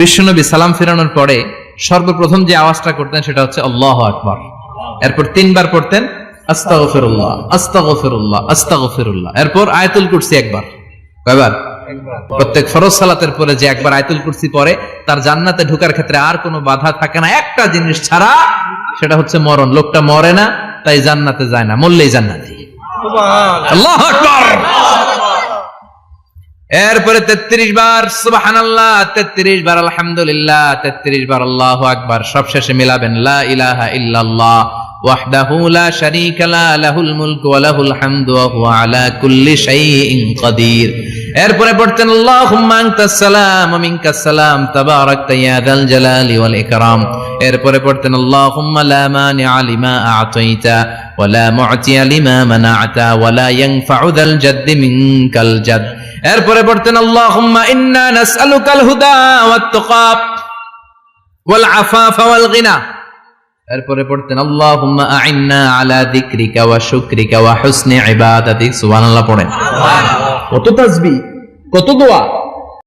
বিশ্বনবী সালাম ফেরানোর পরে সর্বপ্রথম যে আওয়াজটা করতেন সেটা হচ্ছে আল্লাহু আকবার। এরপর 3 বার পড়তেন আস্তাগফিরুল্লাহ আস্তাগফিরুল্লাহ আস্তাগফিরুল্লাহ। এরপর আয়াতুল কুরসি একবার। কয়বার? প্রত্যেক ফরজ সালাতের পরে যে একবার আয়াতুল কুরসি পড়ে তার জান্নাতে ঢোকার ক্ষেত্রে আর কোনো বাধা থাকে না, একটা জিনিস ছাড়া, সেটা হচ্ছে মরণ। লোকটা মরে না তাই জান্নাতে যায় না, মরলেই জান্নাতি। আল্লাহু আকবার। এরপরে 33 বার সুবহানাল্লাহ, 33 বার আলহামদুলিল্লাহ, 33 বার আল্লাহু আকবার। সবশেষে মিলাবেন লা ইলাহা ইল্লাল্লাহ ওয়াহদাহু লা শারীকা লা লাহুল মুলকু ওয়া লাহুল হামদু ওয়া হুয়া আলা কুল্লি শাইইন কাদির। এরপরে পড়তেন আল্লাহুম্মা আনতাস সালাম ওয়া মিনকাস সালাম তাবারাকতা ইয়া যাল জালালি ওয়াল ইকরাম। এরপরে পড়তেন আল্লাহুম্মা লা মানিআ লিমা আ'তাইতা ওয়া লা মু'তিয়া লিমা মানা'তা ওয়া লা ইয়ানফা'ু যাল জাদ্দি মিনকাল জাদ। এরপরে পড়তেন আল্লাহুম্মা ইন্না নাসআলুকাল হুদা ওয়াত তুকা ওয়াল আফাফা ওয়াল গিনা। এরপরে পড়তেন আল্লাহুম্মা আ'ইন্না আলা যিকরিকা ওয়া শুকরিকা ওয়া হুসনি ইবাদাতিক। সুবহানাল্লাহ পড়েন। কত তাসবিহ, কত দোয়া।